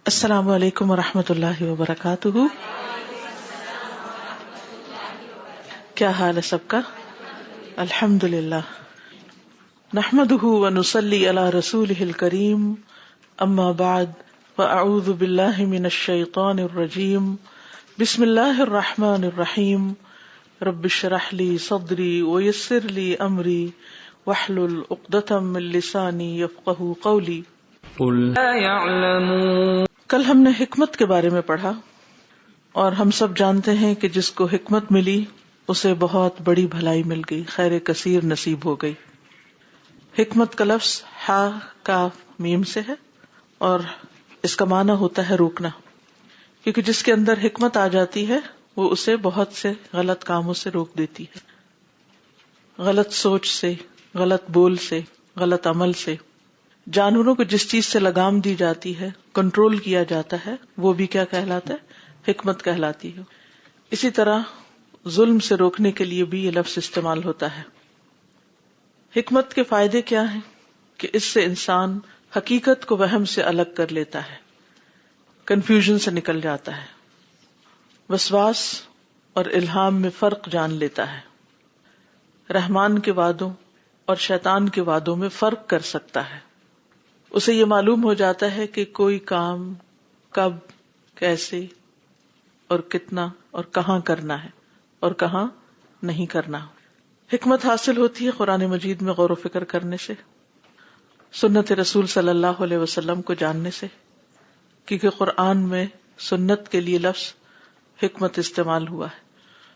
السلام علیکم ورحمۃ اللہ وبرکاتہ. کیا حال ہے سب کا؟ الحمد للہ. نحمده ونصلی علی رسولہ الکریم. اما بعد فاعوذ باللہ من الشیطان الرجیم. بسم اللہ الرحمن الرحیم. رب اشرح لی صدری ویسر لی امری واحلل عقدۃ من لسانی یفقہوا قولی. قل لا يعلمون. کل ہم نے حکمت کے بارے میں پڑھا اور ہم سب جانتے ہیں کہ جس کو حکمت ملی اسے بہت بڑی بھلائی مل گئی، خیر کثیر نصیب ہو گئی. حکمت کا لفظ ہا کاف میم سے ہے اور اس کا معنی ہوتا ہے روکنا، کیونکہ جس کے اندر حکمت آ جاتی ہے وہ اسے بہت سے غلط کاموں سے روک دیتی ہے، غلط سوچ سے، غلط بول سے، غلط عمل سے. جانوروں کو جس چیز سے لگام دی جاتی ہے، کنٹرول کیا جاتا ہے، وہ بھی کیا کہلاتا ہے؟ حکمت کہلاتی ہے. اسی طرح ظلم سے روکنے کے لیے بھی یہ لفظ استعمال ہوتا ہے. حکمت کے فائدے کیا ہیں؟ کہ اس سے انسان حقیقت کو وہم سے الگ کر لیتا ہے، کنفیوژن سے نکل جاتا ہے، وسواس اور الہام میں فرق جان لیتا ہے، رحمان کے وعدوں اور شیطان کے وعدوں میں فرق کر سکتا ہے. اسے یہ معلوم ہو جاتا ہے کہ کوئی کام کب، کیسے اور کتنا اور کہاں کرنا ہے اور کہاں نہیں کرنا. حکمت حاصل ہوتی ہے قرآن مجید میں غور و فکر کرنے سے، سنت رسول صلی اللہ علیہ وسلم کو جاننے سے، کیونکہ قرآن میں سنت کے لیے لفظ حکمت استعمال ہوا ہے.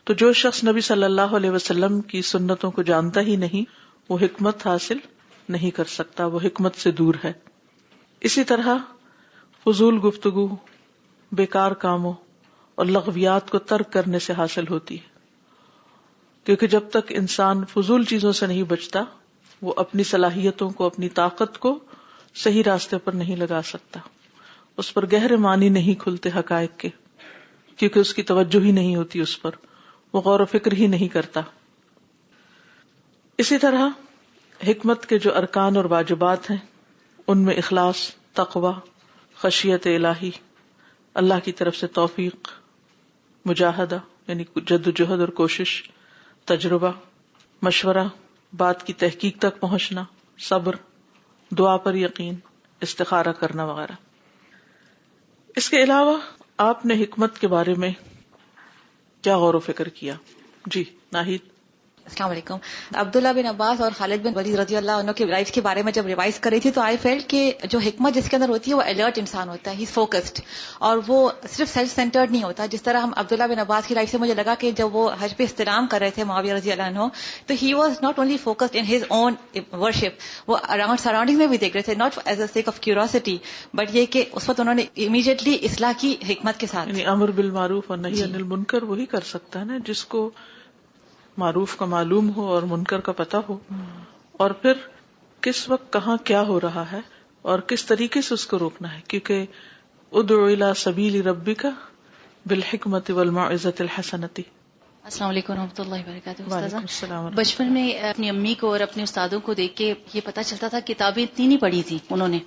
تو جو شخص نبی صلی اللہ علیہ وسلم کی سنتوں کو جانتا ہی نہیں، وہ حکمت حاصل نہیں کر سکتا، وہ حکمت سے دور ہے. اسی طرح فضول گفتگو، بیکار کاموں اور لغویات کو ترک کرنے سے حاصل ہوتی ہے، کیونکہ جب تک انسان فضول چیزوں سے نہیں بچتا وہ اپنی صلاحیتوں کو، اپنی طاقت کو صحیح راستے پر نہیں لگا سکتا، اس پر گہرے معنی نہیں کھلتے حقائق کے، کیونکہ اس کی توجہ ہی نہیں ہوتی اس پر، وہ غور و فکر ہی نہیں کرتا. اسی طرح حکمت کے جو ارکان اور واجبات ہیں ان میں اخلاص، تقوی، خشیت الہی، اللہ کی طرف سے توفیق، مجاہدہ یعنی جد و جہد اور کوشش، تجربہ، مشورہ، بات کی تحقیق تک پہنچنا، صبر، دعا پر یقین، استخارہ کرنا وغیرہ. اس کے علاوہ آپ نے حکمت کے بارے میں کیا غور و فکر کیا؟ جی ناہید. السلام علیکم. عبداللہ بن عباس اور خالد بن ولید رضی اللہ عنہ کی لائف کے بارے میں جب ریوائز کر رہی تھی تو آئی فیلٹ کہ جو حکمت جس کے اندر ہوتی ہے وہ الرٹ انسان ہوتا ہے، ہی از فوکسڈ، اور وہ صرف سیلف سینٹرڈ نہیں ہوتا. جس طرح ہم عبداللہ بن عباس کی لائف سے مجھے لگا کہ جب وہ حج پہ استلام کر رہے تھے معاویہ رضی اللہ عنہ، تو he was not only focused in his own worship, وہ اراؤنڈ سراؤنڈنگ میں بھی دیکھ رہے تھے، not as a sake of curiosity, but یہ کہ اس وقت انہوں نے امیڈیٹلی اصلاح کی حکمت کے ساتھ. یعنی امر بالمعروف اور نہی عن المنکر وہی کر سکتا ہے نا جس کو معروف کا معلوم ہو اور منکر کا پتہ ہو، اور پھر کس وقت کہاں کیا ہو رہا ہے اور کس طریقے سے اس کو روکنا ہے. کیونکہ ادعو الی سبیل ربک بالحکمت والموعظۃ الحسنۃ. السلام علیکم ورحمۃ اللہ وبرکاتہ. وعلیکم السلام. بچپن میں اپنی امی کو اور اپنے استادوں کو دیکھ کے یہ پتہ چلتا تھا کتابیں اتنی نہیں پڑھی تھی انہوں نے،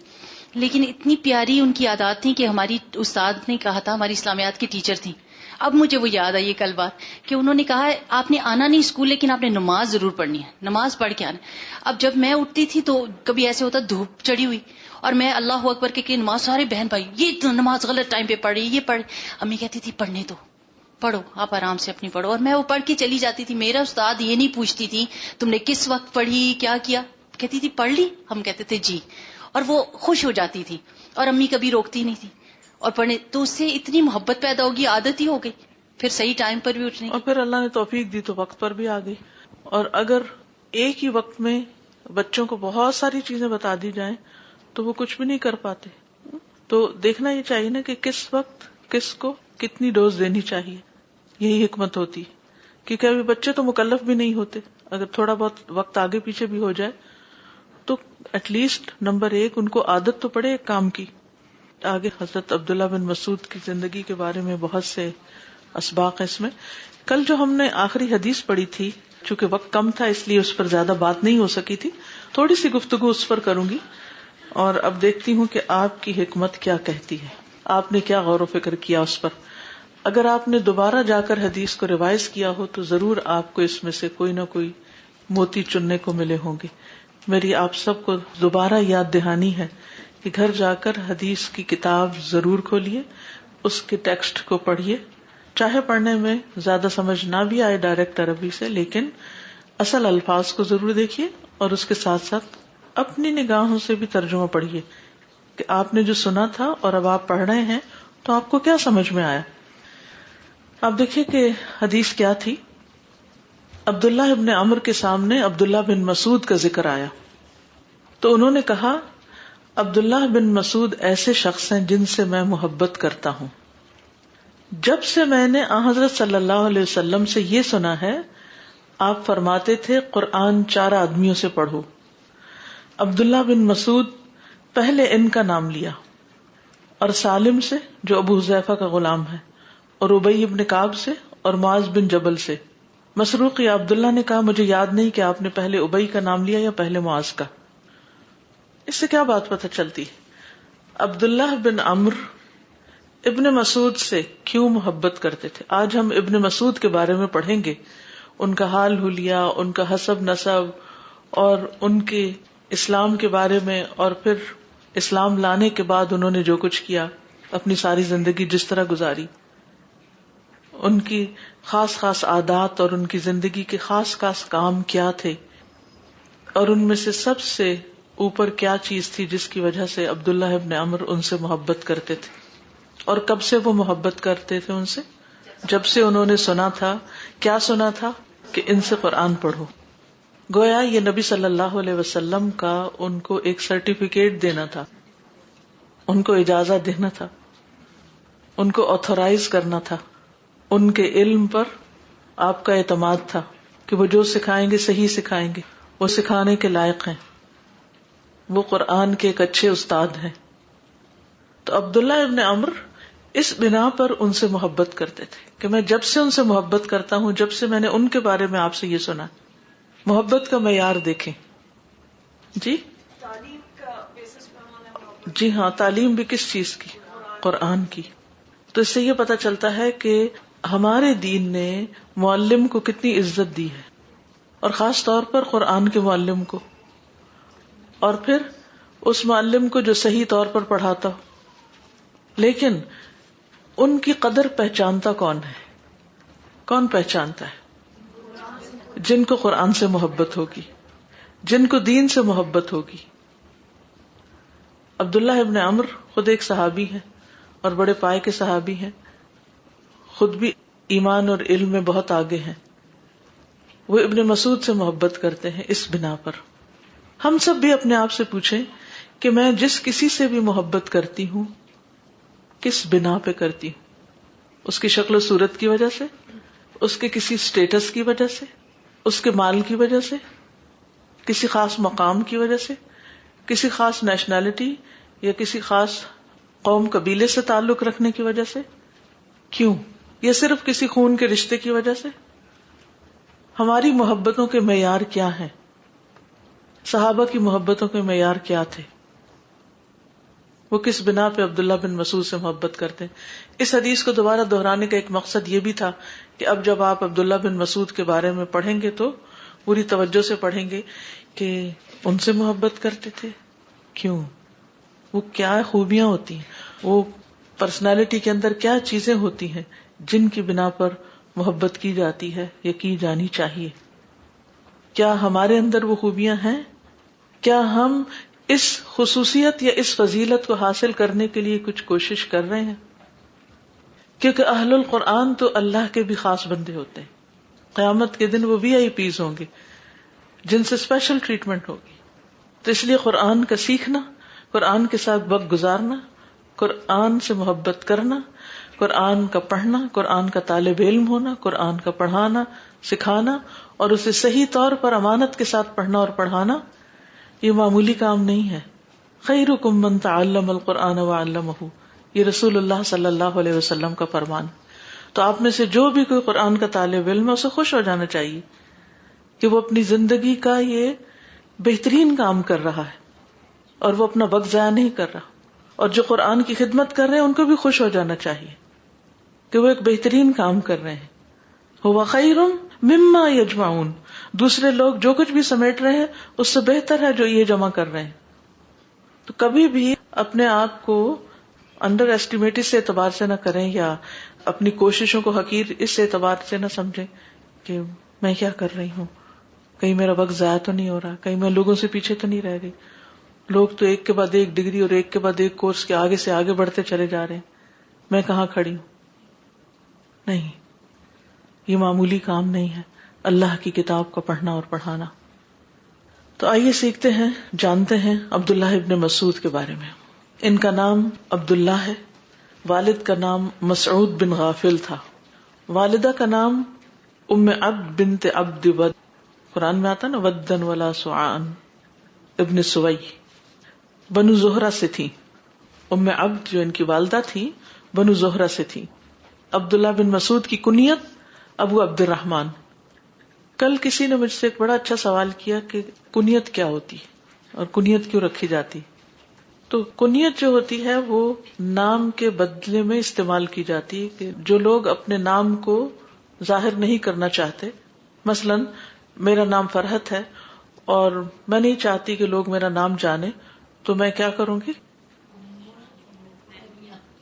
لیکن اتنی پیاری ان کی عادات تھیں کہ ہماری استاد نے کہا تھا، ہماری اسلامیات کی ٹیچر تھیں، اب مجھے وہ یاد آئی کل بات کہ انہوں نے کہا آپ نے آنا نہیں اسکول لیکن آپ نے نماز ضرور پڑھنی ہے، نماز پڑھ کے آنا. اب جب میں اٹھتی تھی تو کبھی ایسے ہوتا دھوپ چڑھی ہوئی اور میں اللہ اکبر کہ نماز، سارے بہن بھائی یہ نماز غلط ٹائم پہ پڑھ رہی، یہ پڑھ، امی کہتی تھی پڑھنے دو، پڑھو آپ آرام سے اپنی پڑھو، اور میں وہ پڑھ کے چلی جاتی تھی. میرا استاد یہ نہیں پوچھتی تھی تم نے کس وقت پڑھی، کیا کیا، کہتی تھی پڑھ لی، ہم کہتے تھے جی، اور وہ خوش ہو جاتی تھی، اور امی کبھی روکتی نہیں تھی اور پڑھنے. تو اس سے اتنی محبت پیدا ہوگی، عادت ہی ہو گئی، پھر صحیح ٹائم پر بھی اٹھنے کی. اور پھر اللہ نے توفیق دی تو وقت پر بھی آ گئی. اور اگر ایک ہی وقت میں بچوں کو بہت ساری چیزیں بتا دی جائیں تو وہ کچھ بھی نہیں کر پاتے. تو دیکھنا یہ چاہیے نا کہ کس وقت کس کو کتنی ڈوز دینی چاہیے، یہی حکمت ہوتی. کیونکہ ابھی بچے تو مکلف بھی نہیں ہوتے، اگر تھوڑا بہت وقت آگے پیچھے بھی ہو جائے تو ایٹ لیسٹ نمبر 1 ان کو عادت تو پڑے ایک کام کی. آگے حضرت عبداللہ بن مسعود کی زندگی کے بارے میں بہت سے اسباق اس میں. کل جو ہم نے آخری حدیث پڑھی تھی، چونکہ وقت کم تھا اس لیے اس پر زیادہ بات نہیں ہو سکی تھی، تھوڑی سی گفتگو اس پر کروں گی اور اب دیکھتی ہوں کہ آپ کی حکمت کیا کہتی ہے. آپ نے کیا غور و فکر کیا اس پر. اگر آپ نے دوبارہ جا کر حدیث کو ریوائز کیا ہو تو ضرور آپ کو اس میں سے کوئی نہ کوئی موتی چننے کو ملے ہوں گے. میری آپ سب کو دوبارہ یاد دہانی ہے کہ گھر جا کر حدیث کی کتاب ضرور کھولیے, اس کے ٹیکسٹ کو پڑھیے, چاہے پڑھنے میں زیادہ سمجھ نہ بھی آئے ڈائریکٹ عربی سے, لیکن اصل الفاظ کو ضرور دیکھیے اور اس کے ساتھ ساتھ اپنی نگاہوں سے بھی ترجمہ پڑھیے کہ آپ نے جو سنا تھا اور اب آپ پڑھ رہے ہیں تو آپ کو کیا سمجھ میں آیا. آپ دیکھیے کہ حدیث کیا تھی. عبداللہ ابن عمر کے سامنے عبداللہ بن مسعود کا ذکر آیا تو انہوں نے کہا عبداللہ بن مسعود ایسے شخص ہیں جن سے میں محبت کرتا ہوں. جب سے میں نے حضرت صلی اللہ علیہ وسلم سے یہ سنا ہے, آپ فرماتے تھے قرآن 4 آدمیوں سے پڑھو. عبداللہ بن مسعود پہلے ان کا نام لیا, اور سالم سے جو ابو حذیفہ کا غلام ہے, اور ابی ابن کعب سے, اور معاذ بن جبل سے. مسروق یا عبداللہ نے کہا مجھے یاد نہیں کہ آپ نے پہلے ابی کا نام لیا یا پہلے معاذ کا. اس سے کیا بات پتہ چلتی؟ عبداللہ بن عمرو ابن مسعود سے کیوں محبت کرتے تھے. آج ہم ابن مسعود کے بارے میں پڑھیں گے, ان کا حال حلیہ, ان کا حسب نسب, اور ان کے اسلام کے بارے میں, اور پھر اسلام لانے کے بعد انہوں نے جو کچھ کیا, اپنی ساری زندگی جس طرح گزاری, ان کی خاص خاص عادات اور ان کی زندگی کے خاص خاص کام کیا تھے, اور ان میں سے سب سے اوپر کیا چیز تھی جس کی وجہ سے عبداللہ ابن عمرو ان سے محبت کرتے تھے. اور کب سے وہ محبت کرتے تھے ان سے؟ جب سے انہوں نے سنا تھا. کیا سنا تھا؟ کہ ان سے قرآن پڑھو. گویا یہ نبی صلی اللہ علیہ وسلم کا ان کو ایک سرٹیفکیٹ دینا تھا, ان کو اجازت دینا تھا, ان کو آتھورائز کرنا تھا. ان کے علم پر آپ کا اعتماد تھا کہ وہ جو سکھائیں گے صحیح سکھائیں گے, وہ سکھانے کے لائق ہیں, وہ قرآن کے ایک اچھے استاد ہیں. تو عبداللہ ابن عمرو اس بنا پر ان سے محبت کرتے تھے کہ میں جب سے ان سے محبت کرتا ہوں, جب سے میں نے ان کے بارے میں آپ سے یہ سنا. محبت کا معیار دیکھیں جی. جی ہاں, تعلیم بھی کس چیز کی؟ قرآن کی. تو اس سے یہ پتہ چلتا ہے کہ ہمارے دین نے معلم کو کتنی عزت دی ہے, اور خاص طور پر قرآن کے معلم کو, اور پھر اس معلم کو جو صحیح طور پر پڑھاتا ہو. لیکن ان کی قدر پہچانتا کون ہے؟ کون پہچانتا ہے؟ جن کو قرآن سے محبت ہوگی, جن کو دین سے محبت ہوگی. عبداللہ ابن عمرو خود ایک صحابی ہیں اور بڑے پائے کے صحابی ہیں, خود بھی ایمان اور علم میں بہت آگے ہیں. وہ ابن مسعود سے محبت کرتے ہیں اس بنا پر. ہم سب بھی اپنے آپ سے پوچھیں کہ میں جس کسی سے بھی محبت کرتی ہوں کس بنا پہ کرتی ہوں؟ اس کی شکل و صورت کی وجہ سے, اس کے کسی سٹیٹس کی وجہ سے, اس کے مال کی وجہ سے, کسی خاص مقام کی وجہ سے, کسی خاص نیشنلٹی یا کسی خاص قوم قبیلے سے تعلق رکھنے کی وجہ سے؟ کیوں؟ یا صرف کسی خون کے رشتے کی وجہ سے؟ ہماری محبتوں کے معیار کیا ہیں؟ صحابہ کی محبتوں کے معیار کیا تھے؟ وہ کس بنا پہ عبداللہ بن مسعود سے محبت کرتے ہیں؟ اس حدیث کو دوبارہ دہرانے کا ایک مقصد یہ بھی تھا کہ اب جب آپ عبداللہ بن مسعود کے بارے میں پڑھیں گے تو پوری توجہ سے پڑھیں گے کہ ان سے محبت کرتے تھے. کیوں؟ وہ کیا خوبیاں ہوتی ہیں, وہ پرسنالٹی کے اندر کیا چیزیں ہوتی ہیں جن کی بنا پر محبت کی جاتی ہے یا کی جانی چاہیے؟ کیا ہمارے اندر وہ خوبیاں ہیں؟ کیا ہم اس خصوصیت یا اس فضیلت کو حاصل کرنے کے لیے کچھ کوشش کر رہے ہیں؟ کیونکہ اہل القرآن تو اللہ کے بھی خاص بندے ہوتے ہیں. قیامت کے دن وہ VIP ہوں گے جن سے اسپیشل ٹریٹمنٹ ہوگی. تو اس لیے قرآن کا سیکھنا, قرآن کے ساتھ وقت گزارنا, قرآن سے محبت کرنا, قرآن کا پڑھنا, قرآن کا طالب علم ہونا, قرآن کا پڑھانا سکھانا اور اسے صحیح طور پر امانت کے ساتھ پڑھنا اور پڑھانا, یہ معمولی کام نہیں ہے. خیرکم من تعلم القرآن وعلمہ, یہ رسول اللہ صلی اللہ علیہ وسلم کا فرمان. تو آپ میں سے جو بھی کوئی قرآن کا طالب علم ہے اسے خوش ہو جانا چاہیے کہ وہ اپنی زندگی کا یہ بہترین کام کر رہا ہے اور وہ اپنا وقت ضائع نہیں کر رہا. اور جو قرآن کی خدمت کر رہے ہیں ان کو بھی خوش ہو جانا چاہیے کہ وہ ایک بہترین کام کر رہے ہیں. ہوا خیر مما یجمعون، دوسرے لوگ جو کچھ بھی سمیٹ رہے ہیں اس سے بہتر ہے جو یہ جمع کر رہے ہیں. تو کبھی بھی اپنے آپ کو انڈر ایسٹیمیٹ اس اعتبار سے نہ کریں یا اپنی کوششوں کو حقیر اس اعتبار سے نہ سمجھیں کہ میں کیا کر رہی ہوں، کہیں میرا وقت ضائع تو نہیں ہو رہا، کہیں میں لوگوں سے پیچھے تو نہیں رہ گئی. لوگ تو ایک کے بعد ایک ڈگری اور ایک کے بعد ایک کورس کے آگے سے آگے بڑھتے چلے جا رہے ہیں، میں کہاں کھڑی ہوں. نہیں، یہ معمولی کام نہیں ہے اللہ کی کتاب کا پڑھنا اور پڑھانا. تو آئیے سیکھتے ہیں، جانتے ہیں عبداللہ ابن مسعود کے بارے میں. ان کا نام عبداللہ ہے، والد کا نام مسعود بن غافل تھا، والدہ کا نام ام عبد بنت عبد ود، قرآن میں آتا نا ودن ولا سعان، ابن سوئی، بنو زہرہ سے تھی. ام عبد جو ان کی والدہ تھی بنو زہرہ سے تھی. عبداللہ بن مسعود کی کنیت ابو عبد الرحمن. کل کسی نے مجھ سے ایک بڑا اچھا سوال کیا کہ کنیت کیا ہوتی ہے اور کنیت کیوں رکھی جاتی. تو کنیت جو ہوتی ہے وہ نام کے بدلے میں استعمال کی جاتی ہے کہ جو لوگ اپنے نام کو ظاہر نہیں کرنا چاہتے، مثلا میرا نام فرحت ہے اور میں نہیں چاہتی کہ لوگ میرا نام جانے، تو میں کیا کروں گی؟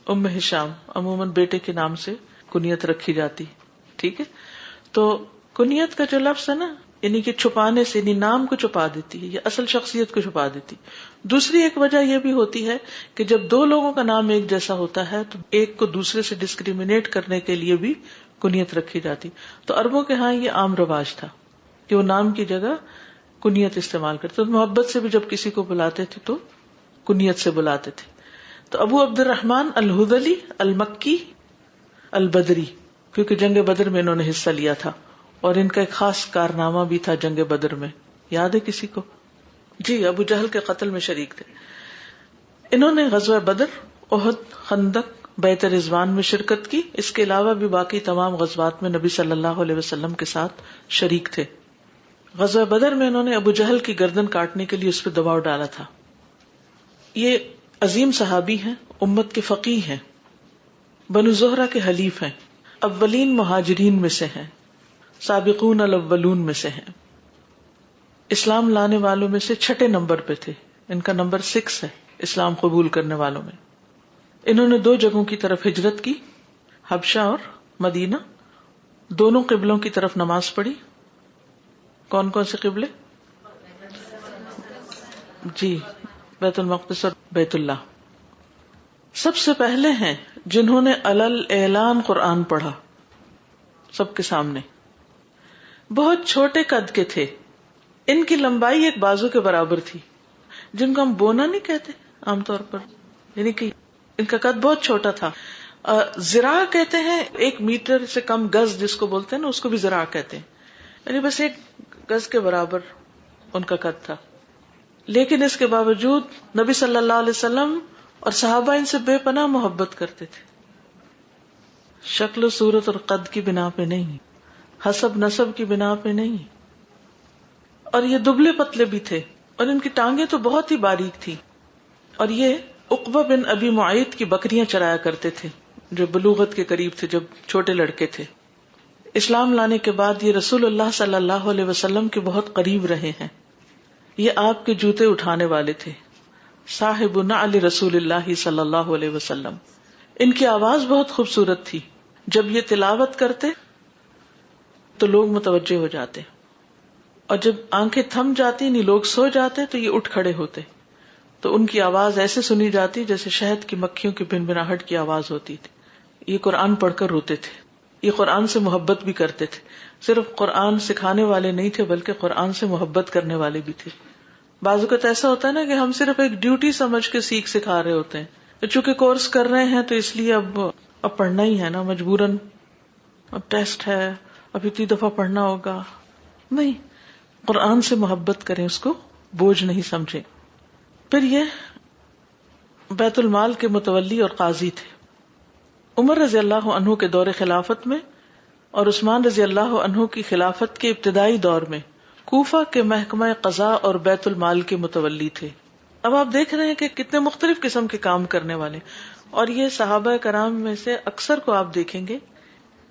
ام ہشام. عموماً بیٹے کے نام سے کنیت رکھی جاتی. ٹھیک ہے، تو کنیت کا جو لفظ ہے نا، یعنی کہ چھپانے سے، یعنی نام کو چھپا دیتی ہے یا اصل شخصیت کو چھپا دیتی. دوسری ایک وجہ یہ بھی ہوتی ہے کہ جب دو لوگوں کا نام ایک جیسا ہوتا ہے تو ایک کو دوسرے سے ڈسکریمنیٹ کرنے کے لیے بھی کنیت رکھی جاتی. تو عربوں کے ہاں یہ عام رواج تھا کہ وہ نام کی جگہ کنیت استعمال کرتے. تو محبت سے بھی جب کسی کو بلاتے تھے تو کنیت سے بلاتے تھے. تو ابو عبد الرحمن الہذلی المکی البدری، کیونکہ جنگ بدر میں انہوں نے حصہ لیا تھا اور ان کا ایک خاص کارنامہ بھی تھا جنگ بدر میں. یاد ہے کسی کو؟ جی، ابو جہل کے قتل میں شریک تھے. انہوں نے غزوہ بدر، احد، خندق، بیعت رضوان میں شرکت کی. اس کے علاوہ بھی باقی تمام غزوات میں نبی صلی اللہ علیہ وسلم کے ساتھ شریک تھے. غزوہ بدر میں انہوں نے ابو جہل کی گردن کاٹنے کے لیے اس پہ دباؤ ڈالا تھا. یہ عظیم صحابی ہیں، امت کے فقیہ ہیں، بنو زہرہ کے حلیف ہیں، اولین مہاجرین میں سے ہیں، سابقون الاولون میں سے ہیں. اسلام لانے والوں میں سے 6 نمبر پہ تھے. ان کا نمبر 6 ہے اسلام قبول کرنے والوں میں. انہوں نے 2 جگہوں کی طرف ہجرت کی، حبشہ اور مدینہ. دونوں قبلوں کی طرف نماز پڑھی. کون کون سے قبلے؟ جی، بیت المقدس اور بیت اللہ. سب سے پہلے ہیں جنہوں نے علل اعلان قرآن پڑھا سب کے سامنے. بہت چھوٹے قد کے تھے، ان کی لمبائی ایک بازو کے برابر تھی، جن کو ہم بونا نہیں کہتے عام طور پر، یعنی کہ ان کا قد بہت چھوٹا تھا. ذراع کہتے ہیں 1 میٹر سے کم، گز جس کو بولتے ہیں نا اس کو بھی ذراع کہتے ہیں، یعنی بس 1 گز کے برابر ان کا قد تھا. لیکن اس کے باوجود نبی صلی اللہ علیہ وسلم اور صحابہ ان سے بے پناہ محبت کرتے تھے. شکل و صورت اور قد کی بنا پہ نہیں، حسب نسب کی بنا پہ نہیں. اور یہ دبلے پتلے بھی تھے اور ان کی ٹانگیں تو بہت ہی باریک تھی. اور یہ عقبہ بن ابی معیط کی بکریاں چرایا کرتے تھے جو بلوغت کے قریب تھے، جب چھوٹے لڑکے تھے. اسلام لانے کے بعد یہ رسول اللہ صلی اللہ علیہ وسلم کے بہت قریب رہے ہیں. یہ آپ کے جوتے اٹھانے والے تھے، صاحب نعل رسول اللہ صلی اللہ علیہ وسلم. ان کی آواز بہت خوبصورت تھی. جب یہ تلاوت کرتے تو لوگ متوجہ ہو جاتے، اور جب آنکھیں تھم جاتی یعنی لوگ سو جاتے تو یہ اٹھ کھڑے ہوتے. تو ان کی آواز ایسے سنی جاتی جیسے شہد کی مکھیوں کی بھنبھناہٹ کی آواز ہوتی تھی. یہ قرآن پڑھ کر روتے تھے. یہ قرآن سے محبت بھی کرتے تھے. صرف قرآن سکھانے والے نہیں تھے بلکہ قرآن سے محبت کرنے والے بھی تھے. بعض اوقات ایسا ہوتا ہے نا کہ ہم صرف ایک ڈیوٹی سمجھ کے سکھا رہے ہوتے ہیں، چونکہ کورس کر رہے ہیں تو اس لیے اب پڑھنا ہی ہے نا مجبوراً، اب ٹیسٹ ہے، اب اتنی دفعہ پڑھنا ہوگا. نہیں، قرآن سے محبت کریں، اس کو بوجھ نہیں سمجھیں. پھر یہ بیت المال کے متولی اور قاضی تھے. عمر رضی اللہ عنہ کے دور خلافت میں اور عثمان رضی اللہ عنہ کی خلافت کے ابتدائی دور میں کوفہ کے محکمہ قضاء اور بیت المال کے متولی تھے. اب آپ دیکھ رہے ہیں کہ کتنے مختلف قسم کے کام کرنے والے، اور یہ صحابہ کرام میں سے اکثر کو آپ دیکھیں گے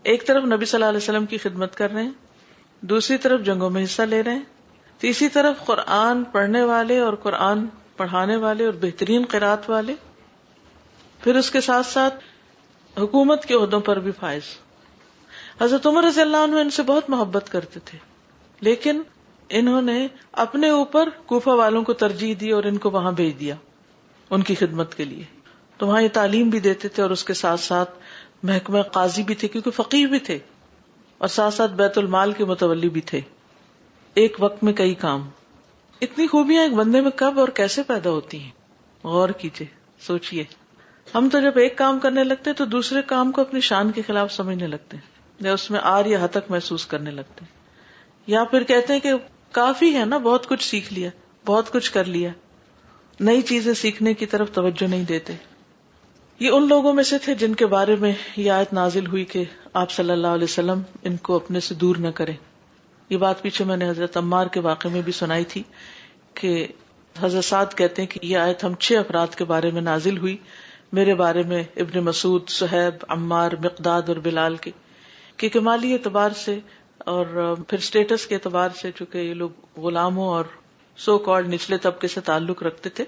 ایک طرف نبی صلی اللہ علیہ وسلم کی خدمت کر رہے ہیں، دوسری طرف جنگوں میں حصہ لے رہے ہیں، تیسری طرف قرآن پڑھنے والے اور قرآن پڑھانے والے اور بہترین قرات والے، پھر اس کے ساتھ ساتھ حکومت کے عہدوں پر بھی فائز۔ حضرت عمر رضی اللہ عنہ ان سے بہت محبت کرتے تھے، لیکن انہوں نے اپنے اوپر کوفہ والوں کو ترجیح دی اور ان کو وہاں بھیج دیا ان کی خدمت کے لیے، تو وہاں یہ تعلیم بھی دیتے تھے اور اس کے ساتھ ساتھ محکمہ قاضی بھی تھے کیونکہ فقیہ بھی تھے، اور ساتھ ساتھ بیت المال کے متولی بھی تھے۔ ایک وقت میں کئی کام، اتنی خوبیاں ایک بندے میں کب اور کیسے پیدا ہوتی ہیں؟ غور کیجئے، سوچئے۔ ہم تو جب ایک کام کرنے لگتے تو دوسرے کام کو اپنی شان کے خلاف سمجھنے لگتے ہیں، یا اس میں آر یا حتک محسوس کرنے لگتے ہیں، یا پھر کہتے ہیں کہ کافی ہے نا، بہت کچھ سیکھ لیا، بہت کچھ کر لیا، نئی چیزیں سیکھنے کی طرف توجہ نہیں دیتے۔ یہ ان لوگوں میں سے تھے جن کے بارے میں یہ آیت نازل ہوئی کہ آپ صلی اللہ علیہ وسلم ان کو اپنے سے دور نہ کریں۔ یہ بات پیچھے میں نے حضرت عمار کے واقعے میں بھی سنائی تھی کہ حضرت سعد کہتے ہیں کہ یہ آیت ہم 6 افراد کے بارے میں نازل ہوئی، میرے بارے میں، ابن مسعود، صہیب، عمار، مقداد اور بلال کے، کہ مالی اعتبار سے اور پھر سٹیٹس کے اعتبار سے، چونکہ یہ لوگ غلاموں اور سو کالڈ نچلے طبقے سے تعلق رکھتے تھے،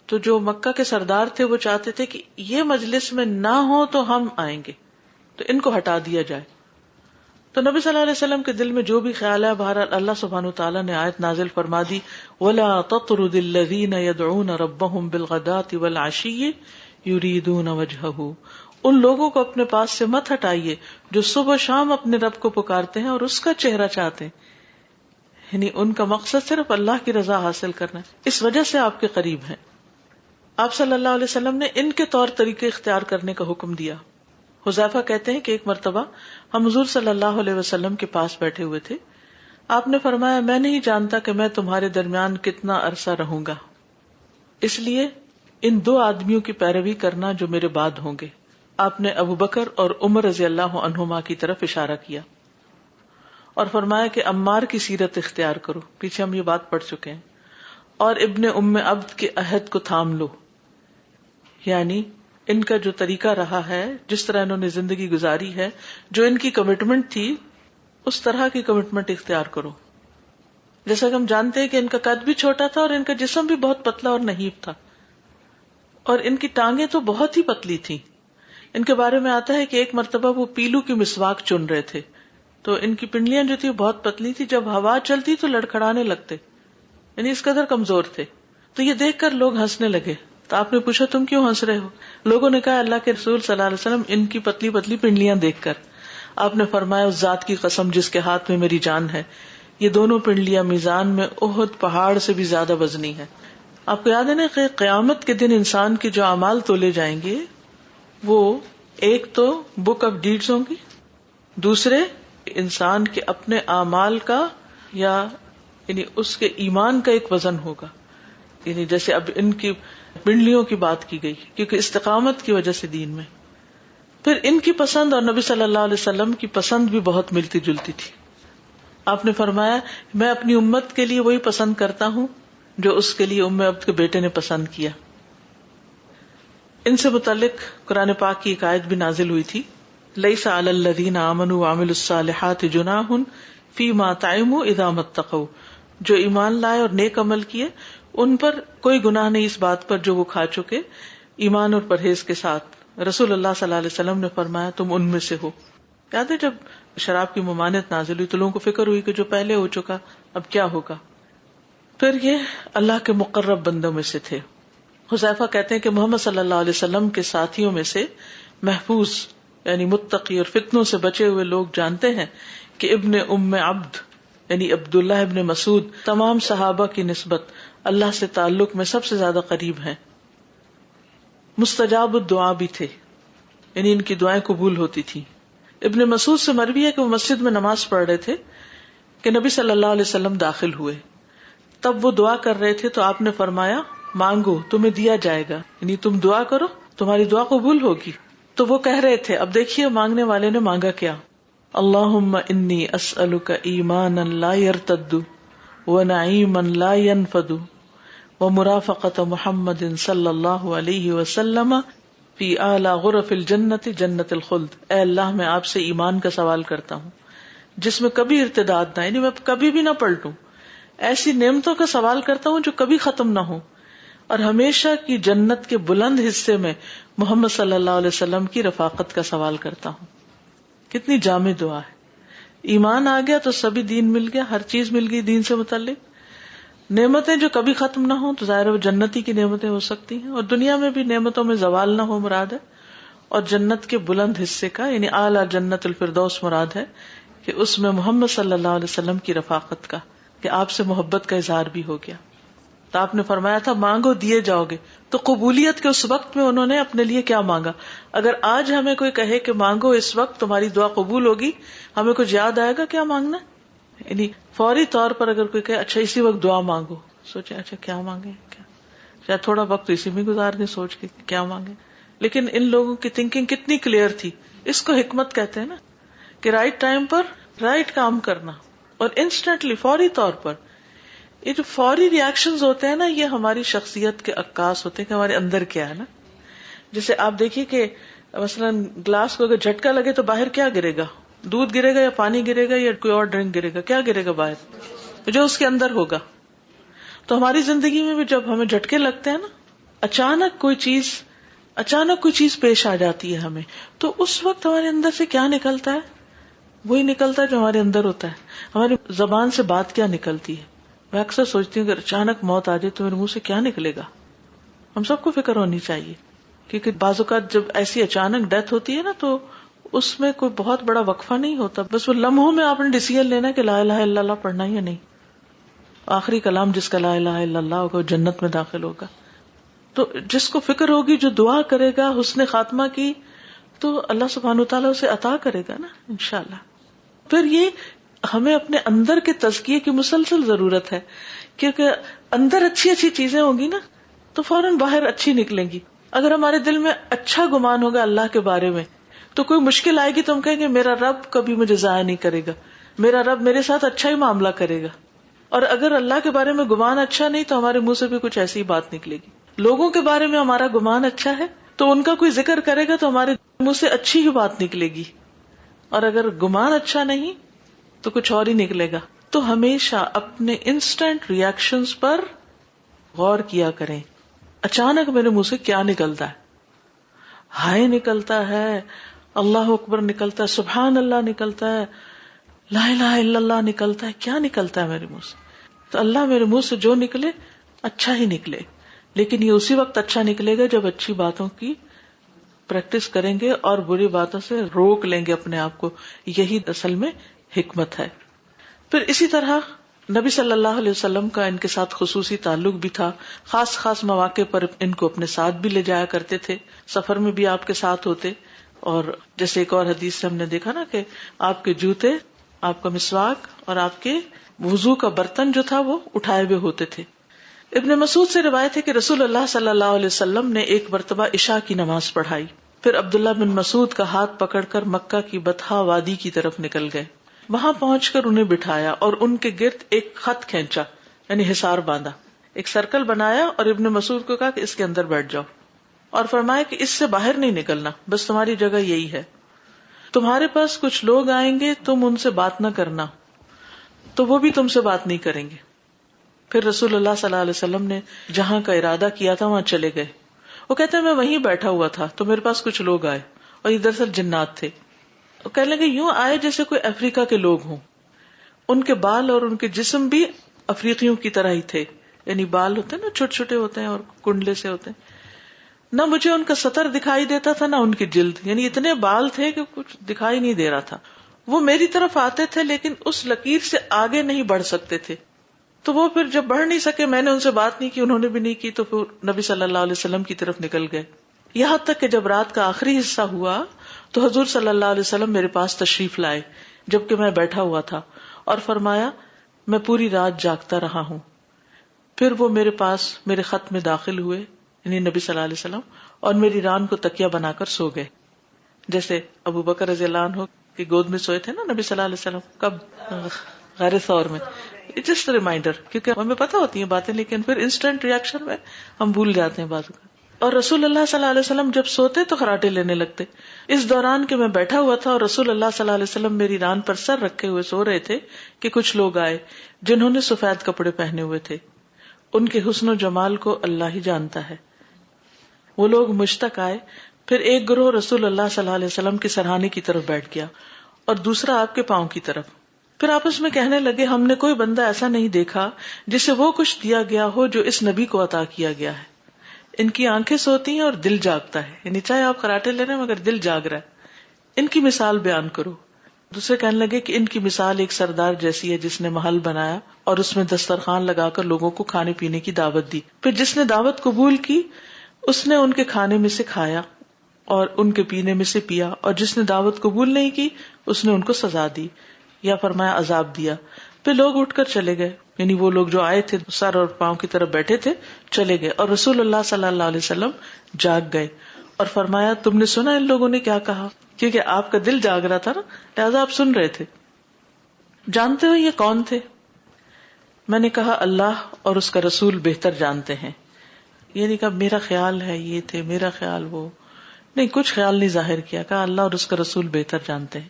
تو جو مکہ کے سردار تھے وہ چاہتے تھے کہ یہ مجلس میں نہ ہو تو ہم آئیں گے، تو ان کو ہٹا دیا جائے۔ تو نبی صلی اللہ علیہ وسلم کے دل میں جو بھی خیال ہے، بہرحال اللہ سبحانہ وتعالیٰ نے آیت نازل فرما دی، وَلَا تَطْرُدِ الَّذِينَ يَدْعُونَ رَبَّهُمْ بِالْغَدَاةِ وَالْعَشِيِّ يُرِيدُونَ وَجْهَهُ، ان لوگوں کو اپنے پاس سے مت ہٹائیے جو صبح شام اپنے رب کو پکارتے ہیں اور اس کا چہرہ چاہتے ہیں، یعنی ان کا مقصد صرف اللہ کی رضا حاصل کرنا ہے، اس وجہ سے آپ کے قریب ہیں۔ آپ صلی اللہ علیہ وسلم نے ان کے طور طریقے اختیار کرنے کا حکم دیا۔ حذیفہ کہتے ہیں کہ ایک مرتبہ ہم حضور صلی اللہ علیہ وسلم کے پاس بیٹھے ہوئے تھے، آپ نے فرمایا میں نہیں جانتا کہ میں تمہارے درمیان کتنا عرصہ رہوں گا، اس لیے ان 2 آدمیوں کی پیروی کرنا جو میرے بعد ہوں گے۔ آپ نے ابو بکر اور عمر رضی اللہ عنہما کی طرف اشارہ کیا اور فرمایا کہ عمار کی سیرت اختیار کرو، پیچھے ہم یہ بات پڑھ چکے ہیں، اور ابن ام عبد کے عہد کو تھام لو، یعنی ان کا جو طریقہ رہا ہے، جس طرح انہوں نے زندگی گزاری ہے، جو ان کی کمٹمنٹ تھی، اس طرح کی کمٹمنٹ اختیار کرو۔ جیسا کہ ہم جانتے ہیں کہ ان کا قد بھی چھوٹا تھا اور ان کا جسم بھی بہت پتلا اور نحیف تھا، اور ان کی ٹانگیں تو بہت ہی پتلی تھی۔ ان کے بارے میں آتا ہے کہ ایک مرتبہ وہ پیلو کی مسواک چن رہے تھے، تو ان کی پنڈلیاں جو تھی بہت پتلی تھی، جب ہوا چلتی تو لڑکھڑانے لگتے، یعنی اس قدر کمزور تھے۔ تو یہ دیکھ کر لوگ ہنسنے لگے، تو آپ نے پوچھا تم کیوں ہنس رہے ہو؟ لوگوں نے کہا اللہ کے رسول صلی اللہ علیہ وسلم ان کی پتلی پتلی پنڈلیاں دیکھ کر۔ آپ نے فرمایا اس ذات کی قسم جس کے ہاتھ میں میری جان ہے، یہ دونوں پنڈلیاں میزان میں احد پہاڑ سے بھی زیادہ وزنی ہے۔ آپ کو یاد ہے نا کہ قیامت کے دن انسان کے جو اعمال تولے جائیں گے، وہ ایک تو بک آف ڈیڈز ہوں گی، دوسرے انسان کے اپنے اعمال کا یا یعنی اس کے ایمان کا ایک وزن ہوگا، یعنی جیسے اب ان کی پنڈلیوں کی بات کی گئی کیونکہ استقامت کی وجہ سے دین میں۔ پھر ان کی پسند اور نبی صلی اللہ علیہ وسلم کی پسند بھی بہت ملتی جلتی تھی۔ آپ نے فرمایا میں اپنی امت کے لیے وہی پسند کرتا ہوں جو اس کے لیے ام عبد کے بیٹے نے پسند کیا۔ ان سے متعلق قرآن پاک کی ایک آیت بھی نازل ہوئی تھی، لیس علی الذین آمنوا وعملوا الصالحات جناح فیما طعموا اذا ما اتقوا، جو ایمان لائے اور نیک عمل کیے ان پر کوئی گناہ نہیں اس بات پر جو وہ کھا چکے ایمان اور پرہیز کے ساتھ۔ رسول اللہ صلی اللہ علیہ وسلم نے فرمایا تم ان میں سے ہو۔ یاد ہے جب شراب کی ممانعت نازل ہوئی تو لوگوں کو فکر ہوئی کہ جو پہلے ہو چکا اب کیا ہوگا۔ پھر یہ اللہ کے مقرب بندوں میں سے تھے۔ حذیفہ کہتے ہیں کہ محمد صلی اللہ علیہ وسلم کے ساتھیوں میں سے محفوظ یعنی متقی اور فتنوں سے بچے ہوئے لوگ جانتے ہیں کہ ابن ام عبد یعنی عبداللہ ابن مسعود تمام صحابہ کی نسبت اللہ سے تعلق میں سب سے زیادہ قریب ہیں، مستجاب الدعا بھی تھے، یعنی ان کی دعائیں قبول ہوتی تھی۔ ابن مسعود سے مروی ہے کہ وہ مسجد میں نماز پڑھ رہے تھے کہ نبی صلی اللہ علیہ وسلم داخل ہوئے، تب وہ دعا کر رہے تھے تو آپ نے فرمایا مانگو تمہیں دیا جائے گا، یعنی تم دعا کرو تمہاری دعا قبول ہوگی۔ تو وہ کہہ رہے تھے، اب دیکھیے مانگنے والے نے مانگا کیا، اللہم انی اسألک ایمانا لا یرتد ونعیما لا ینفد ومرافقۃ محمد صلی اللہ علیہ وسلم فی اعلی غرف الجنت جنت الخلد. اے اللہ میں آپ سے ایمان کا سوال کرتا ہوں جس میں کبھی ارتداد نہ، یعنی میں کبھی بھی نہ پلٹوں. ایسی نعمتوں کا سوال کرتا ہوں جو کبھی ختم نہ ہوں، اور ہمیشہ کی جنت کے بلند حصے میں محمد صلی اللہ علیہ وسلم کی رفاقت کا سوال کرتا ہوں. کتنی جامع دعا ہے. ایمان آ گیا تو سبھی دین مل گیا، ہر چیز مل گئی دین سے متعلق. نعمتیں جو کبھی ختم نہ ہوں تو ظاہر وہ جنتی کی نعمتیں ہو سکتی ہیں، اور دنیا میں بھی نعمتوں میں زوال نہ ہو مراد ہے. اور جنت کے بلند حصے کا یعنی اعلیٰ جنت الفردوس مراد ہے کہ اس میں محمد صلی اللہ علیہ وسلم کی رفاقت کا، کہ آپ سے محبت کا اظہار بھی ہو گیا. تو آپ نے فرمایا تھا مانگو دیے جاؤ گے. تو قبولیت کے اس وقت میں انہوں نے اپنے لیے کیا مانگا؟ اگر آج ہمیں کوئی کہے کہ مانگو اس وقت تمہاری دعا قبول ہوگی، ہمیں کچھ یاد آئے گا کیا مانگنا؟ یعنی فوری طور پر اگر کوئی کہے اچھا اسی وقت دعا مانگو، سوچے اچھا کیا مانگے، کیا شاید تھوڑا وقت اسی میں گزار دیں سوچ کے کیا مانگے. لیکن ان لوگوں کی تھنکنگ کتنی کلیئر تھی. اس کو حکمت کہتے ہیں نا، کہ رائٹ ٹائم پر رائٹ کام کرنا اور انسٹنٹلی فوری طور پر. یہ جو فوری ریاکشنز ہوتے ہیں نا، یہ ہماری شخصیت کے عکاس ہوتے ہیں کہ ہمارے اندر کیا ہے نا. جیسے آپ دیکھیے کہ مثلا گلاس کو اگر جھٹکا لگے تو باہر کیا گرے گا؟ دودھ گرے گا یا پانی گرے گا یا کوئی اور ڈرنک گرے گا؟ کیا گرے گا باہر؟ جو اس کے اندر ہوگا. تو ہماری زندگی میں بھی جب ہمیں جھٹکے لگتے ہیں نا، اچانک کوئی چیز پیش آ جاتی ہے ہمیں، تو اس وقت ہمارے اندر سے کیا نکلتا ہے؟ وہی نکلتا ہے جو ہمارے اندر ہوتا ہے. ہماری زبان سے بات کیا نکلتی ہے؟ میں اکثر سوچتی ہوں کہ اچانک موت آ جائے تو میرے منہ سے کیا نکلے گا. ہم سب کو فکر ہونی چاہیے، کیونکہ بعض اوقات جب ایسی اچانک ڈیتھ ہوتی ہے نا تو اس میں کوئی بہت بڑا وقفہ نہیں ہوتا، بس وہ لمحوں میں آپ نے ڈیسیژن لینا کہ لا الہ الا اللہ پڑھنا یا نہیں. آخری کلام جس کا لا الہ الا اللہ ہوگا وہ جنت میں داخل ہوگا. تو جس کو فکر ہوگی، جو دعا کرے گا حسن خاتمہ کی، تو اللہ سبحانہ وتعالیٰ اسے عطا کرے گا نا انشاءاللہ. پھر یہ ہمیں اپنے اندر کے تزکیے کی مسلسل ضرورت ہے، کیونکہ اندر اچھی اچھی چیزیں ہوں گی نا تو فوراً باہر اچھی نکلیں گی. اگر ہمارے دل میں اچھا گمان ہوگا اللہ کے بارے میں تو کوئی مشکل آئے گی تو ہم کہیں گے میرا رب کبھی مجھے ضائع نہیں کرے گا، میرا رب میرے ساتھ اچھا ہی معاملہ کرے گا. اور اگر اللہ کے بارے میں گمان اچھا نہیں تو ہمارے منہ سے بھی کچھ ایسی بات نکلے گی. لوگوں کے بارے میں ہمارا گمان اچھا ہے تو ان کا کوئی ذکر کرے گا تو ہمارے منہ سے اچھی ہی بات نکلے گی. اور اگر گمان اچھا نہیں تو کچھ اور ہی نکلے گا. تو ہمیشہ اپنے انسٹنٹ ریاکشنز پر غور کیا کریں. اچانک میرے منہ سے کیا نکلتا ہے؟ ہائے نکلتا ہے، اللہ اکبر نکلتا ہے، سبحان اللہ نکلتا ہے، لا الہ الا اللہ نکلتا ہے، کیا نکلتا ہے میرے منہ سے؟ تو اللہ میرے منہ سے جو نکلے اچھا ہی نکلے. لیکن یہ اسی وقت اچھا نکلے گا جب اچھی باتوں کی پریکٹس کریں گے اور بری باتوں سے روک لیں گے اپنے آپ کو. یہی اصل میں حکمت ہے. پھر اسی طرح نبی صلی اللہ علیہ وسلم کا ان کے ساتھ خصوصی تعلق بھی تھا. خاص مواقع پر ان کو اپنے ساتھ بھی لے جایا کرتے تھے، سفر میں بھی آپ کے ساتھ ہوتے. اور جیسے ایک اور حدیث سے ہم نے دیکھا نا کہ آپ کے جوتے، آپ کا مسواک اور آپ کے وضو کا برتن جو تھا وہ اٹھائے ہوئے ہوتے تھے. ابن مسعود سے روایت ہے کہ رسول اللہ صلی اللہ علیہ وسلم نے ایک مرتبہ عشاء کی نماز پڑھائی، پھر عبداللہ بن مسعود کا ہاتھ پکڑ کر مکہ کی بطحا وادی کی طرف نکل گئے. وہاں پہنچ کر انہیں بٹھایا اور ان کے گرد ایک خط کھینچا، یعنی حصار باندھا، ایک سرکل بنایا اور ابن مسعود کو کہا کہ اس کے اندر بیٹھ جاؤ، اور فرمایا کہ اس سے باہر نہیں نکلنا، بس تمہاری جگہ یہی ہے. تمہارے پاس کچھ لوگ آئیں گے، تم ان سے بات نہ کرنا، تو وہ بھی تم سے بات نہیں کریں گے. پھر رسول اللہ صلی اللہ علیہ وسلم نے جہاں کا ارادہ کیا تھا وہاں چلے گئے. وہ کہتے ہیں میں وہیں بیٹھا ہوا تھا تو میرے پاس کچھ لوگ آئے اور یہ دراصل جنات تھے. وہ کہنے لگے یوں آئے جیسے کوئی افریقہ کے لوگ ہوں. ان کے بال اور ان کے جسم بھی افریقیوں کی طرح ہی تھے، یعنی بال ہوتے ہیں نا چھوٹے چھوٹے ہوتے ہیں اور کنڈلے سے ہوتے ہیں. نہ مجھے ان کا سطر دکھائی دیتا تھا نہ ان کی جلد، یعنی اتنے بال تھے کہ کچھ دکھائی نہیں دے رہا تھا. وہ میری طرف آتے تھے لیکن اس لکیر سے آگے نہیں بڑھ سکتے تھے. تو وہ پھر جب بڑھ نہیں سکے، میں نے ان سے بات نہیں کی، انہوں نے بھی نہیں کی، تو پھر نبی صلی اللہ علیہ وسلم کی طرف نکل گئے. یہاں تک کہ جب رات کا آخری حصہ ہوا تو حضور صلی اللہ علیہ وسلم میرے پاس تشریف لائے جبکہ میں بیٹھا ہوا تھا اور فرمایا میں پوری رات جاگتا رہا ہوں. پھر وہ میرے پاس میرے خط میں داخل ہوئے، یعنی نبی صلی اللہ علیہ وسلم، اور میری ران کو تکیہ بنا کر سو گئے. جیسے ابو بکر رضی اللہ عنہ کی گود میں سوئے تھے نا نبی صلی اللہ علیہ وسلم، کب؟ غار ثور میں. جسٹ ریمائنڈر، کیونکہ ہمیں پتہ ہوتی ہیں باتیں لیکن پھر انسٹنٹ ریئیکشن میں ہم بھول جاتے ہیں باتوں کا. اور رسول اللہ صلی اللہ علیہ وسلم جب سوتے تو خراٹے لینے لگتے. اس دوران کہ میں بیٹھا ہوا تھا اور رسول اللہ صلی اللہ علیہ وسلم میری ران پر سر رکھے ہوئے سو رہے تھے کہ کچھ لوگ آئے جنہوں نے سفید کپڑے پہنے ہوئے تھے. ان کے حسن و جمال کو اللہ ہی جانتا ہے. وہ لوگ مجھ تک آئے. پھر ایک گروہ رسول اللہ صلی اللہ علیہ وسلم کے سرہانے کی طرف بیٹھ گیا اور دوسرا آپ کے پاؤں کی طرف. پھر آپس میں کہنے لگے ہم نے کوئی بندہ ایسا نہیں دیکھا جسے وہ کچھ دیا گیا ہو جو اس نبی کو عطا کیا گیا ہے. ان کی آنکھیں سوتی ہیں اور دل جاگتا ہے، یعنی چاہے آپ خراٹے لے رہے ہیں مگر دل جاگ رہا ہے. ان کی مثال بیان کرو. دوسرے کہنے لگے کہ ان کی مثال ایک سردار جیسی ہے جس نے محل بنایا اور اس میں دسترخوان لگا کر لوگوں کو کھانے پینے کی دعوت دی. پھر جس نے دعوت قبول کی اس نے ان کے کھانے میں سے کھایا اور ان کے پینے میں سے پیا، اور جس نے دعوت قبول نہیں کی اس نے ان کو سزا دی یا فرمایا عذاب دیا. پھر لوگ اٹھ کر چلے گئے، یعنی وہ لوگ جو آئے تھے سر اور پاؤں کی طرف بیٹھے تھے چلے گئے، اور رسول اللہ صلی اللہ علیہ وسلم جاگ گئے اور فرمایا تم نے سنا ان لوگوں نے کیا کہا؟ کیونکہ آپ کا دل جاگ رہا تھا نا، لہٰذا آپ سن رہے تھے. جانتے ہو یہ کون تھے؟ میں نے کہا اللہ اور اس کا رسول بہتر جانتے ہیں. یہ نہیں کہا میرا خیال ہے یہ تھے، میرا خیال وہ نہیں، کچھ خیال نہیں ظاہر کیا، کہا اللہ اور اس کا رسول بہتر جانتے ہیں.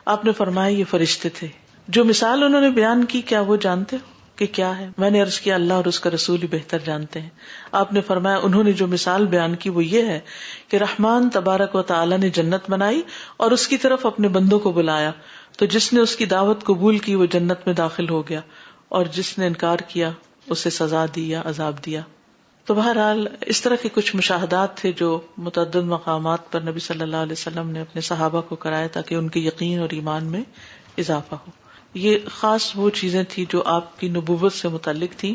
آپ نے فرمایا یہ فرشتے تھے. جو مثال انہوں نے بیان کی کیا وہ جانتے ہو کہ کیا ہے؟ میں نے عرض کیا اللہ اور اس کا رسول ہی بہتر جانتے ہیں. آپ نے فرمایا انہوں نے جو مثال بیان کی وہ یہ ہے کہ رحمان تبارک و تعالی نے جنت بنائی اور اس کی طرف اپنے بندوں کو بلایا، تو جس نے اس کی دعوت قبول کی وہ جنت میں داخل ہو گیا اور جس نے انکار کیا اسے سزا دی یا عذاب دیا. تو بہرحال اس طرح کے کچھ مشاہدات تھے جو متعدد مقامات پر نبی صلی اللہ علیہ وسلم نے اپنے صحابہ کو کرائے تاکہ ان کے یقین اور ایمان میں اضافہ ہو. یہ خاص وہ چیزیں تھی جو آپ کی نبوت سے متعلق تھی،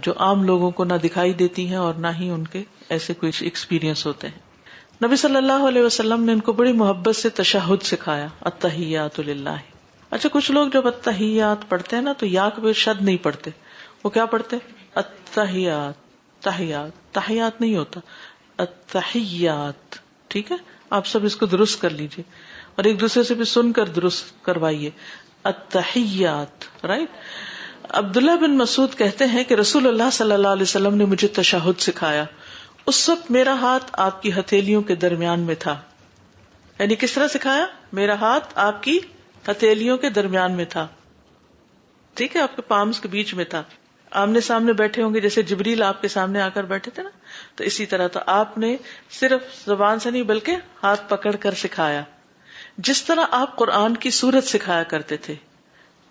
جو عام لوگوں کو نہ دکھائی دیتی ہیں اور نہ ہی ان کے ایسے کوئی ایکسپیرینس ہوتے ہیں. نبی صلی اللہ علیہ وسلم نے ان کو بڑی محبت سے تشہد سکھایا، التحیات للہ. اچھا کچھ لوگ جب التحیات پڑھتے ہیں نا تو یا پہ شد نہیں پڑھتے، وہ کیا پڑھتے؟ التحیات. تحیات نہیں ہوتا، التحیات. ٹھیک ہے، آپ سب اس کو درست کر لیجئے اور ایک دوسرے سے بھی سن کر درست کروائیے. التحیات، رائٹ. عبداللہ بن مسعود کہتے ہیں کہ رسول اللہ صلی اللہ علیہ وسلم نے مجھے تشہد سکھایا. اس وقت میرا ہاتھ آپ کی ہتھیلیوں کے درمیان میں تھا. یعنی کس طرح سکھایا؟ میرا ہاتھ آپ کی ہتھیلیوں کے درمیان میں تھا. ٹھیک ہے، آپ کے پامز کے بیچ میں تھا. آمنے سامنے بیٹھے ہوں گے جیسے جبریل آپ کے سامنے آ کر بیٹھے تھے نا، تو اسی طرح تو آپ نے صرف زبان سے نہیں بلکہ ہاتھ پکڑ کر سکھایا. جس طرح آپ قرآن کی سورت سکھایا کرتے تھے،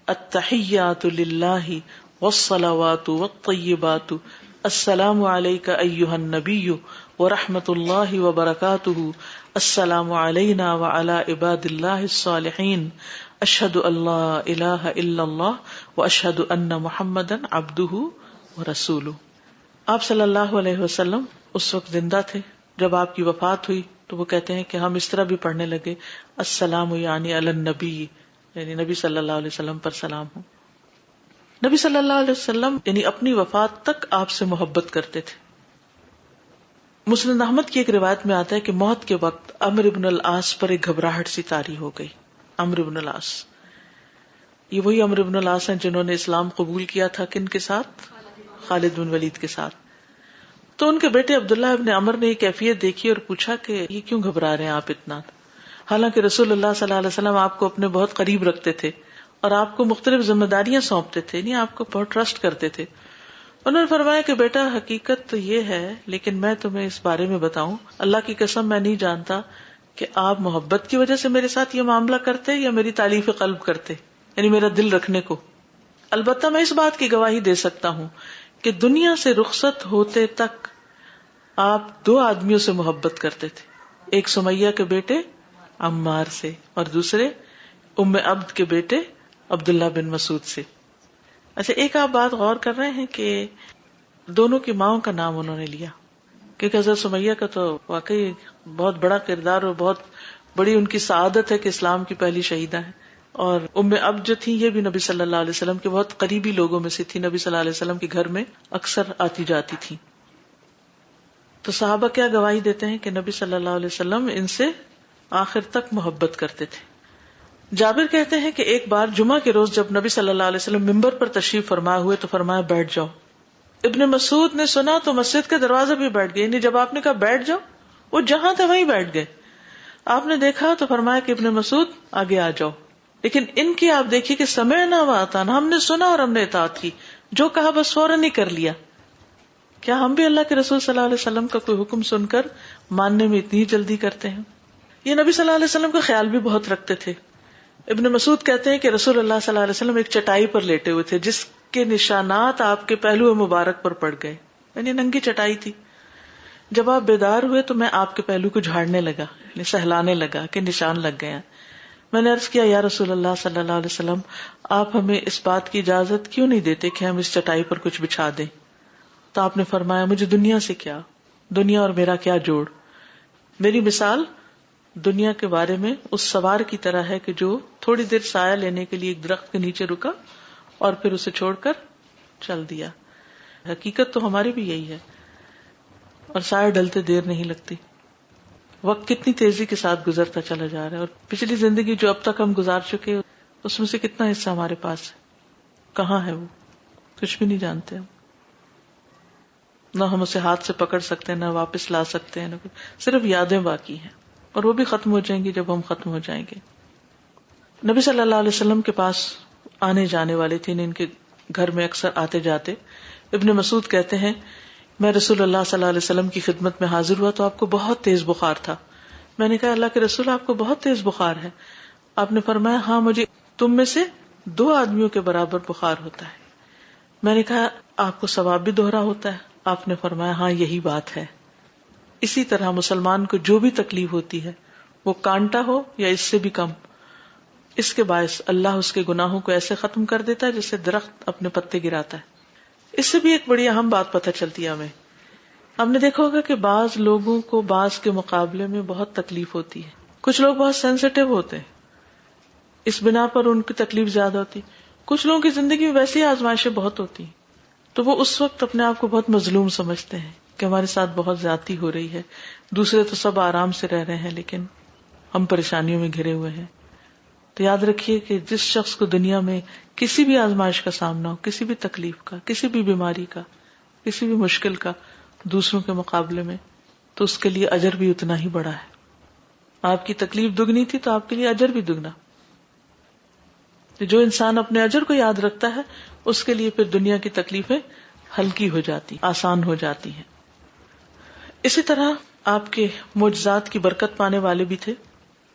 التحیات للہ والصلوات والطیبات السلام علیک ایہا النبی ورحمۃ اللہ وبرکاتہ السلام علینا وعلی عباد اللہ الصالحین اشہد ان لا الہ الا اللہ واشہد ان محمدا عبدہ ورسولہ. آپ صلی اللہ علیہ وسلم اس وقت زندہ تھے جب آپ کی وفات ہوئی، تو وہ کہتے ہیں کہ ہم اس طرح بھی پڑھنے لگے السلام یعنی علی النبی، یعنی نبی صلی اللہ علیہ وسلم پر سلام ہو. نبی صلی اللہ علیہ وسلم یعنی اپنی وفات تک آپ سے محبت کرتے تھے. مسند احمد کی ایک روایت میں آتا ہے کہ موت کے وقت عمرو بن العاص پر ایک گھبراہٹ سی طاری ہو گئی. عمرو بن العاص، یہ وہی عمرو بن العاص ہیں جنہوں نے اسلام قبول کیا تھا کن کے ساتھ؟ خالد بن ولید کے ساتھ. تو ان کے بیٹے عبداللہ ابن عمر نے یہ کیفیت دیکھی اور پوچھا کہ یہ کیوں گھبرا رہے ہیں آپ اتنا؟ حالانکہ رسول اللہ صلی اللہ علیہ وسلم آپ کو اپنے بہت قریب رکھتے تھے اور آپ کو مختلف ذمہ داریاں سونپتے تھے، نہیں آپ کو بہت ٹرسٹ کرتے تھے. انہوں نے فرمایا کہ بیٹا حقیقت تو یہ ہے، لیکن میں تمہیں اس بارے میں بتاؤں، اللہ کی قسم میں نہیں جانتا کہ آپ محبت کی وجہ سے میرے ساتھ یہ معاملہ کرتے یا میری تعلیف قلب کرتے، یعنی میرا دل رکھنے کو. البتہ میں اس بات کی گواہی دے سکتا ہوں کہ دنیا سے رخصت ہوتے تک آپ دو آدمیوں سے محبت کرتے تھے، ایک سمیہ کے بیٹے عمار سے اور دوسرے ام عبد کے بیٹے عبداللہ بن مسعود سے. اچھا ایک آپ بات غور کر رہے ہیں کہ دونوں کی ماؤں کا نام انہوں نے لیا، کیونکہ حضرت سمیہ کا تو واقعی بہت بڑا کردار اور بہت بڑی ان کی سعادت ہے کہ اسلام کی پہلی شہیدہ ہے. اور ام عبد جو تھی یہ بھی نبی صلی اللہ علیہ وسلم کے بہت قریبی لوگوں میں سے تھی، نبی صلی اللہ علیہ وسلم کے گھر میں اکثر آتی جاتی تھی. تو صحابہ کیا گواہی دیتے ہیں کہ نبی صلی اللہ علیہ وسلم ان سے آخر تک محبت کرتے تھے. جابر کہتے ہیں کہ ایک بار جمعہ کے روز جب نبی صلی اللہ علیہ وسلم ممبر پر تشریف فرما ہوئے تو فرمایا بیٹھ جاؤ. ابن مسعود نے سنا تو مسجد کے دروازے پہ بیٹھ گئے، یعنی جب آپ نے کہا بیٹھ جاؤ وہ جہاں تھے وہیں بیٹھ گئے. آپ نے دیکھا تو فرمایا کہ ابن مسعود آگے آ جاؤ. لیکن ان کی آپ دیکھیے کہ سمعنا و اطعنا، ہم نے سنا اور ہم نے اطاعت کی، جو کہا بس فوراً ہی کر لیا. کیا ہم بھی اللہ کے رسول صلی اللہ علیہ وسلم کا کوئی حکم سن کر ماننے میں اتنی جلدی کرتے ہیں؟ یہ نبی صلی اللہ علیہ وسلم کا خیال بھی بہت رکھتے تھے. ابن مسعود کہتے ہیں کہ رسول اللہ صلی اللہ علیہ وسلم ایک چٹائی پر لیٹے ہوئے تھے جس کے نشانات آپ کے پہلو مبارک پر پڑ گئے، یعنی ننگی چٹائی تھی. جب آپ بیدار ہوئے تو میں آپ کے پہلو کو جھاڑنے لگا، یعنی سہلانے لگا کہ نشان لگ گئے. میں نے عرض کیا یا رسول اللہ صلی اللہ علیہ وسلم، آپ ہمیں اس بات کی اجازت کیوں نہیں دیتے کہ ہم اس چٹائی پر کچھ بچھا دیں؟ تو آپ نے فرمایا مجھے دنیا سے کیا، دنیا اور میرا کیا جوڑ. میری مثال دنیا کے بارے میں اس سوار کی طرح ہے کہ جو تھوڑی دیر سایہ لینے کے لیے ایک درخت کے نیچے رکا اور پھر اسے چھوڑ کر چل دیا. حقیقت تو ہماری بھی یہی ہے، اور سایہ ڈلتے دیر نہیں لگتی. وقت کتنی تیزی کے ساتھ گزرتا چلا جا رہا ہے، اور پچھلی زندگی جو اب تک ہم گزار چکے اس میں سے کتنا حصہ ہمارے پاس ہے، کہاں ہے وہ، کچھ بھی نہیں جانتے ہم. نہ ہم اسے ہاتھ سے پکڑ سکتے ہیں، نہ واپس لا سکتے ہیں، نہ صرف یادیں باقی ہیں، اور وہ بھی ختم ہو جائیں گی جب ہم ختم ہو جائیں گے. نبی صلی اللہ علیہ وسلم کے پاس آنے جانے والے تھے، ان کے گھر میں اکثر آتے جاتے. ابن مسعود کہتے ہیں میں رسول اللہ صلی اللہ علیہ وسلم کی خدمت میں حاضر ہوا تو آپ کو بہت تیز بخار تھا. میں نے کہا اللہ کے رسول آپ کو بہت تیز بخار ہے. آپ نے فرمایا ہاں مجھے تم میں سے 2 آدمیوں کے برابر بخار ہوتا ہے. میں نے کہا آپ کو ثواب بھی دوہرا ہوتا ہے؟ آپ نے فرمایا ہاں یہی بات ہے. اسی طرح مسلمان کو جو بھی تکلیف ہوتی ہے وہ کانٹا ہو یا اس سے بھی کم، اس کے باعث اللہ اس کے گناہوں کو ایسے ختم کر دیتا ہے جیسے درخت اپنے پتے گراتا ہے. اس سے بھی ایک بڑی اہم بات پتہ چلتی ہے ہمیں. ہم نے دیکھا ہوگا کہ بعض لوگوں کو بعض کے مقابلے میں بہت تکلیف ہوتی ہے. کچھ لوگ بہت سینسیٹیو ہوتے ہیں، اس بنا پر ان کی تکلیف زیادہ ہوتی. کچھ لوگوں کی زندگی میں ویسی آزمائشیں بہت ہوتی ہیں تو وہ اس وقت اپنے آپ کو بہت مظلوم سمجھتے ہیں کہ ہمارے ساتھ بہت زیادتی ہو رہی ہے، دوسرے تو سب آرام سے رہ رہے ہیں لیکن ہم پریشانیوں میں گھرے ہوئے ہیں. تو یاد رکھیے کہ جس شخص کو دنیا میں کسی بھی آزمائش کا سامنا ہو، کسی بھی تکلیف کا، کسی بھی بیماری کا، کسی بھی مشکل کا دوسروں کے مقابلے میں، تو اس کے لیے اجر بھی اتنا ہی بڑا ہے. آپ کی تکلیف دگنی تھی تو آپ کے لیے اجر بھی دگنا. جو انسان اپنے اجر کو یاد رکھتا ہے اس کے لیے پھر دنیا کی تکلیفیں ہلکی ہو جاتی، آسان ہو جاتی ہیں. اسی طرح آپ کے معجزات کی برکت پانے والے بھی تھے.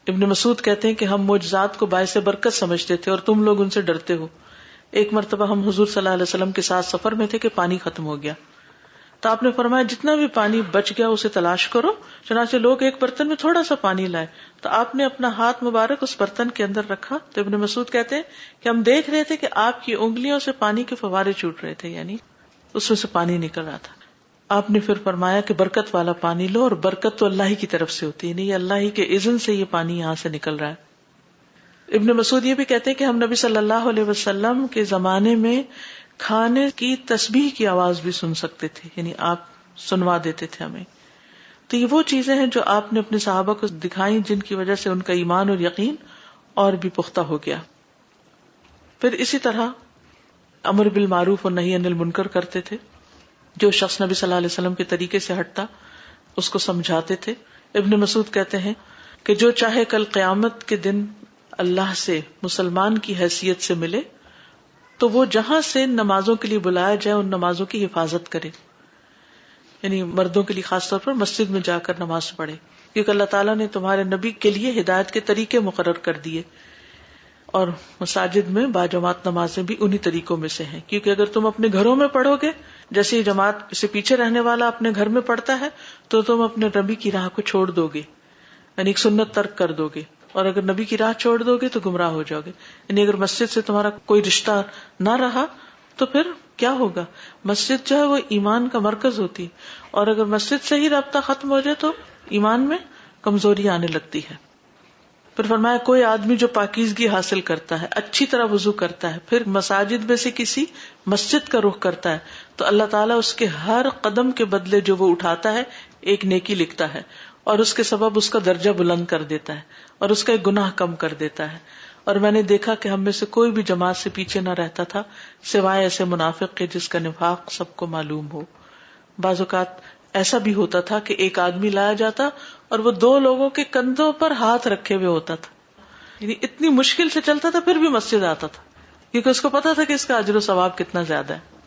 ابن مسعود کہتے ہیں کہ ہم معجزات کو باعث برکت سمجھتے تھے اور تم لوگ ان سے ڈرتے ہو. ایک مرتبہ ہم حضور صلی اللہ علیہ وسلم کے ساتھ سفر میں تھے کہ پانی ختم ہو گیا تو آپ نے فرمایا جتنا بھی پانی بچ گیا اسے تلاش کرو. چنانچہ لوگ ایک برتن میں تھوڑا سا پانی لائے تو آپ نے اپنا ہاتھ مبارک اس برتن کے اندر رکھا تو ابن مسعود کہتے ہیں کہ ہم دیکھ رہے تھے کہ آپ کی انگلیوں سے پانی کے فوارے چھوٹ رہے تھے، یعنی اس میں سے پانی نکل رہا تھا. آپ نے پھر فرمایا کہ برکت والا پانی لو، اور برکت تو اللہ ہی کی طرف سے ہوتی ہے، یعنی اللہ ہی کے اذن سے یہ پانی یہاں سے نکل رہا ہے. ابن مسعود یہ بھی کہتے ہیں کہ ہم نبی صلی اللہ علیہ وسلم کے زمانے میں کھانے کی تسبیح کی آواز بھی سن سکتے تھے، یعنی آپ سنوا دیتے تھے ہمیں. تو یہ وہ چیزیں ہیں جو آپ نے اپنے صحابہ کو دکھائیں جن کی وجہ سے ان کا ایمان اور یقین اور بھی پختہ ہو گیا. پھر اسی طرح امر بالمعروف اور نہی عن المنکر کرتے تھے. جو شخص نبی صلی اللہ علیہ وسلم کے طریقے سے ہٹتا اس کو سمجھاتے تھے. ابن مسعود کہتے ہیں کہ جو چاہے کل قیامت کے دن اللہ سے مسلمان کی حیثیت سے ملے تو وہ جہاں سے نمازوں کے لیے بلایا جائے ان نمازوں کی حفاظت کرے، یعنی مردوں کے لیے خاص طور پر مسجد میں جا کر نماز پڑھے، کیونکہ اللہ تعالیٰ نے تمہارے نبی کے لیے ہدایت کے طریقے مقرر کر دیے، اور مساجد میں باجماعت نمازیں بھی انہی طریقوں میں سے ہیں. کیونکہ اگر تم اپنے گھروں میں پڑھو گے جیسے یہ جماعت سے پیچھے رہنے والا اپنے گھر میں پڑھتا ہے تو تم اپنے نبی کی راہ کو چھوڑ دو گے، یعنی ایک سنت ترک کر دو گے، اور اگر نبی کی راہ چھوڑ دو گے تو گمراہ ہو جاؤ گے. یعنی اگر مسجد سے تمہارا کوئی رشتہ نہ رہا تو پھر کیا ہوگا؟ مسجد جو ہے وہ ایمان کا مرکز ہوتی ہے، اور اگر مسجد سے ہی رابطہ ختم ہو جائے تو ایمان میں کمزوری آنے لگتی ہے. پھر فرمایا کوئی آدمی جو پاکیزگی حاصل کرتا ہے، اچھی طرح وضو کرتا ہے، پھر مساجد میں سے کسی مسجد کا رخ کرتا ہے تو اللہ تعالیٰ اس کے ہر قدم کے بدلے جو وہ اٹھاتا ہے ایک نیکی لکھتا ہے، اور اس کے سبب اس کا درجہ بلند کر دیتا ہے اور اس کا ایک گناہ کم کر دیتا ہے. اور میں نے دیکھا کہ ہم میں سے کوئی بھی جماعت سے پیچھے نہ رہتا تھا سوائے ایسے منافق کے جس کا نفاق سب کو معلوم ہو. بعض اوقات ایسا بھی ہوتا تھا کہ ایک آدمی لایا جاتا اور وہ 2 لوگوں کے کندھوں پر ہاتھ رکھے ہوئے ہوتا تھا, یعنی اتنی مشکل سے چلتا تھا پھر بھی مسجد آتا تھا, کیونکہ اس کو پتا تھا کہ اس کا اجر و ثواب کتنا زیادہ ہے.